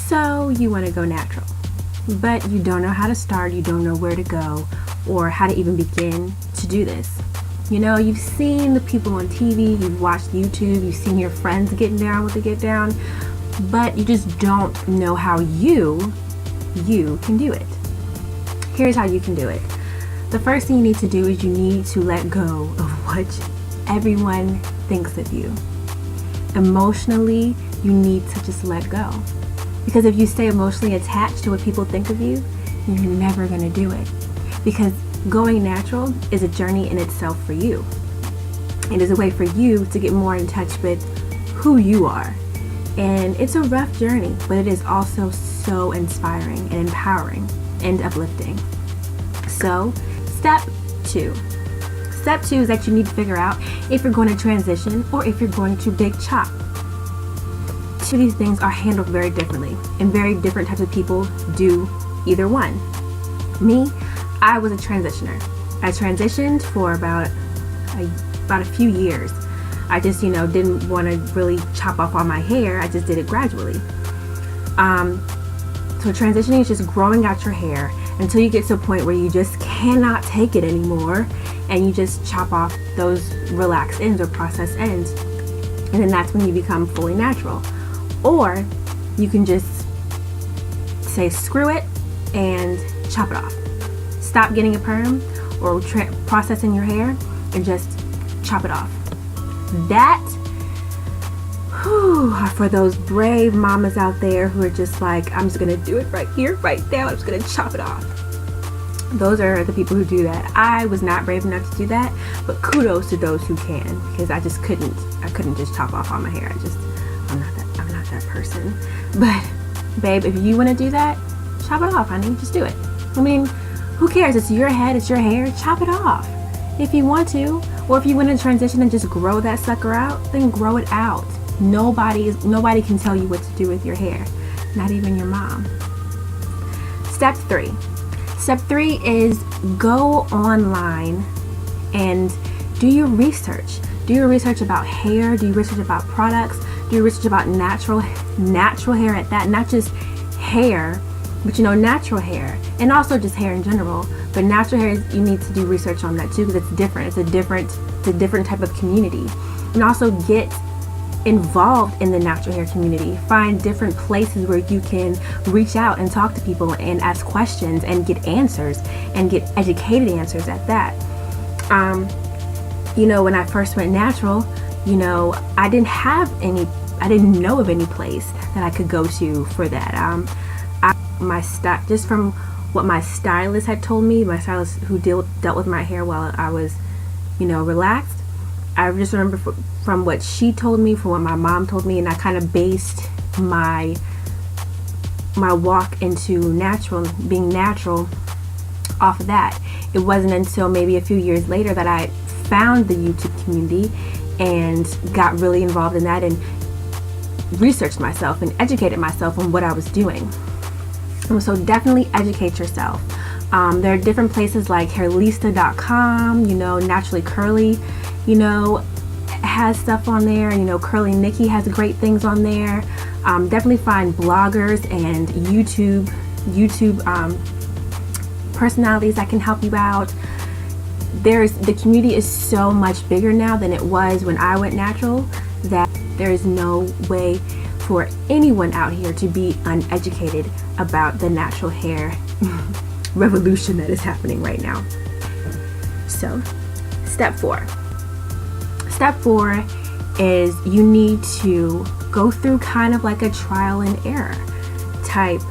So you want to go natural, but you don't know how to start, you don't know where to go or how to even begin to do this. You know, you've seen the people on TV, you've watched YouTube, you've seen your friends getting down with the get down, but you just don't know how you can do it. Here's how you can do it. The first thing you need to do is you need to let go of what everyone thinks of you. Emotionally, you need to just let go. Because if you stay emotionally attached to what people think of you, you're never going to do it. Because going natural is a journey in itself for you. It is a way for you to get more in touch with who you are. And it's a rough journey, but it is also so inspiring and empowering and uplifting. So, step 2. Step 2 is that you need to figure out if you're going to transition or if you're going to big chop. Two of these things are handled very differently, and very different types of people do either one. Me, I was a transitioner. I transitioned for about a few years. I just, didn't want to really chop off all my hair. I just did it gradually. So transitioning is just growing out your hair until you get to a point where you just cannot take it anymore, and you just chop off those relaxed ends or processed ends. And then that's when you become fully natural. Or you can just say screw it and chop it off. Stop getting a perm or processing your hair and just chop it off. That are for those brave mamas out there who are just like, I'm just gonna do it right here, right now. I'm just gonna chop it off. Those are the people who do that. I was not brave enough to do that, but kudos to those who can, because I just couldn't. I couldn't just chop off all my hair. I'm not that person. But babe, if you want to do that, chop it off, honey. Just do it. I mean, who cares? It's your head, it's your hair. Chop it off if you want to. Or if you want to transition and just grow that sucker out, then grow it out. Nobody can tell you what to do with your hair, not even your mom. Step 3. Step 3 is go online and do your research. Do your research about hair, do your research about products, do your research about natural hair at that, not just hair, but natural hair, and also just hair in general. But natural hair, you need to do research on that too, because it's different. It's a different type of community. And also get involved in the natural hair community. Find different places where you can reach out and talk to people and ask questions and get answers and get educated answers at that. When I first went natural, I didn't know of any place that I could go to for that. Just from what my stylist had told me, my stylist who dealt with my hair while I was, relaxed. I just remember from what she told me, from what my mom told me, and I kind of based my walk into being natural off of that. It wasn't until maybe a few years later that I found the YouTube community and got really involved in that and researched myself and educated myself on what I was doing. So definitely educate yourself. There are different places like hairlista.com, Naturally Curly, has stuff on there. Curly Nikki has great things on there. Definitely find bloggers and YouTube personalities that can help you out. The community is so much bigger now than it was when I went natural, that there is no way for anyone out here to be uneducated about the natural hair revolution that is happening right now. So, step 4. Step 4 is you need to go through kind of like a trial and error type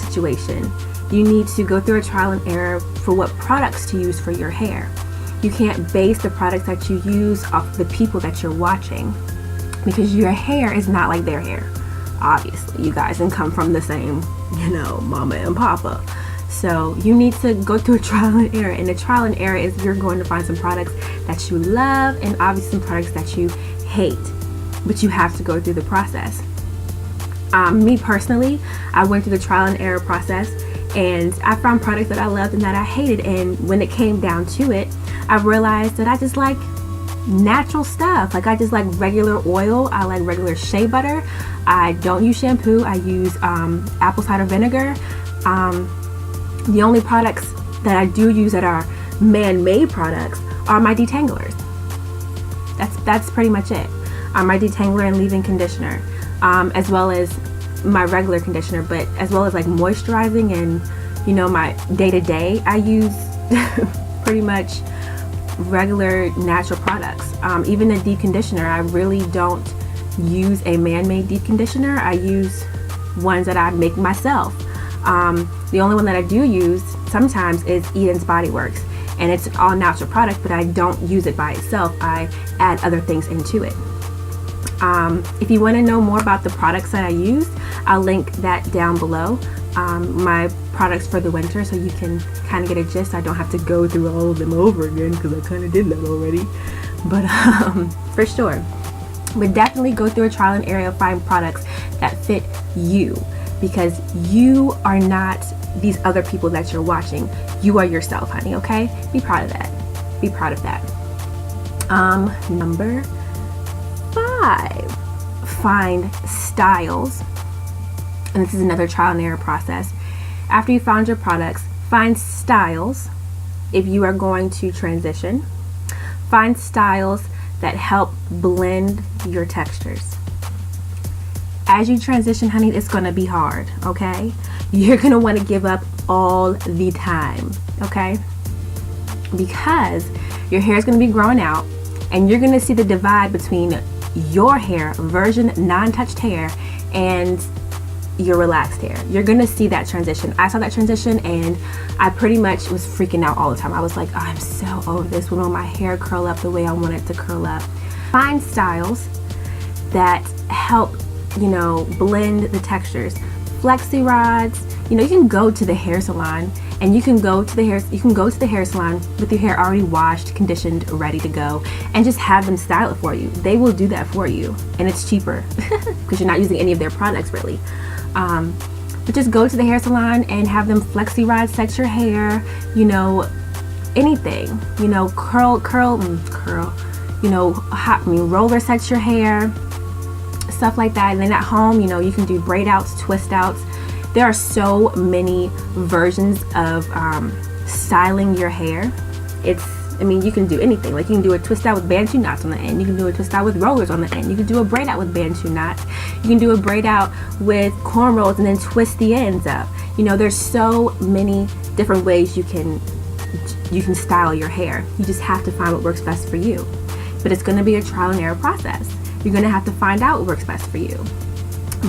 situation. You need to go through a trial and error for what products to use for your hair. You can't base the products that you use off the people that you're watching, because your hair is not like their hair. Obviously, you guys can come from the same, mama and papa. So you need to go through a trial and error. And the trial and error is you're going to find some products that you love and obviously some products that you hate. But you have to go through the process. Me personally, I went through the trial and error process, and I found products that I loved and that I hated. And when it came down to it, I realized that I just like natural stuff. Like I just like regular oil. I like regular shea butter. I don't use shampoo. I use apple cider vinegar. The only products that I do use that are man-made products are my detanglers. That's pretty much it. My detangler and leave-in conditioner, as well as my regular conditioner, but as well as like moisturizing and, you know, my day-to-day, I use pretty much regular natural products. Even the deep conditioner, I really don't use a man-made deep conditioner. I use ones that I make myself. The only one that I do use sometimes is Eden's Body Works, and it's an all natural product, but I don't use it by itself. I add other things into it. If you want to know more about the products that I use, I'll link that down below. My products for the winter, so you can kind of get a gist. I don't have to go through all of them over again because I kind of did that already. But for sure, but definitely go through a trial and error, find products that fit you, because you are not these other people that you're watching. You are yourself, honey. Okay, be proud of that. Be proud of that. Number 5, find styles. And this is another trial and error process. After you found your products, find styles. If you are going to transition, find styles that help blend your textures. As you transition, honey, it's going to be hard, okay? You're going to want to give up all the time, okay? Because your hair is going to be growing out, and you're going to see the divide between your hair, virgin, non-touched hair, and your relaxed hair. You're going to see that transition. I saw that transition, and I pretty much was freaking out all the time. I was like, oh, I'm so over this. When will my hair curl up the way I want it to curl up? Find styles that help, you know, blend the textures. Flexi rods. You know, you can go to the hair salon, and you can go to the hair salon with your hair already washed, conditioned, ready to go, and just have them style it for you. They will do that for you, and it's cheaper because you're not using any of their products really. But just go to the hair salon and have them flexi rod set your hair, you know, anything, you know, curl, you know, roller set your hair, stuff like that. And then at home, you know, you can do braid outs, twist outs. There are so many versions of styling your hair. I mean, you can do anything. Like, you can do a twist out with bantu knots on the end. You can do a twist out with rollers on the end. You can do a braid out with bantu knots. You can do a braid out with cornrows and then twist the ends up. You know, there's so many different ways you can style your hair. You just have to find what works best for you. But it's going to be a trial and error process. You're going to have to find out what works best for you.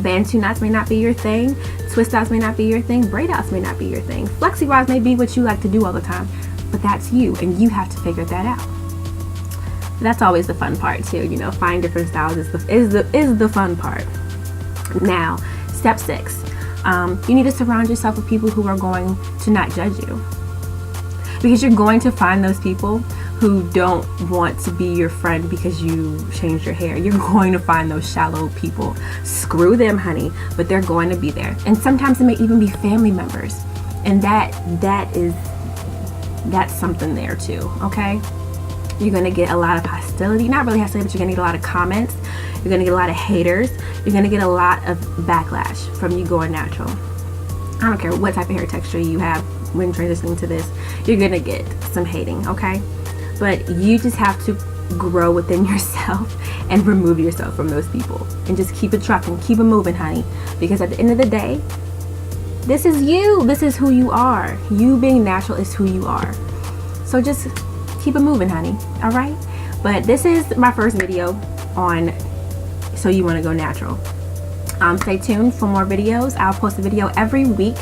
Bantu knots may not be your thing. Twist outs may not be your thing. Braid outs may not be your thing. Flexi rods may be what you like to do all the time. But that's you, and you have to figure that out. That's always the fun part too, you know. Find different styles is the fun part. Now, step 6, you need to surround yourself with people who are going to not judge you, because you're going to find those people who don't want to be your friend because you changed your hair. You're going to find those shallow people. Screw them, honey, but they're going to be there, and sometimes it may even be family members, and that's something there too, okay? You're gonna get a lot of hostility, not really hostility, but you're gonna get a lot of comments. You're gonna get a lot of haters. You're gonna get a lot of backlash from you going natural. I don't care what type of hair texture you have when transitioning to this, you're gonna get some hating, okay? But you just have to grow within yourself and remove yourself from those people, and just keep it trucking, keep it moving, honey, because at the end of the day, this is you. This is who you are. You being natural is who you are. So just keep it moving, honey. All right? But this is my first video on So You Want to Go Natural. Stay tuned for more videos. I'll post a video every week,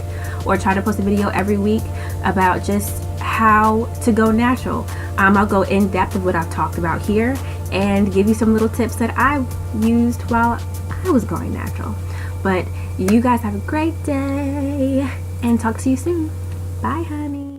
or try to post a video every week, about just how to go natural. I'll go in depth of what I've talked about here and give you some little tips that I used while I was going natural. But you guys have a great day, and talk to you soon. Bye, honey.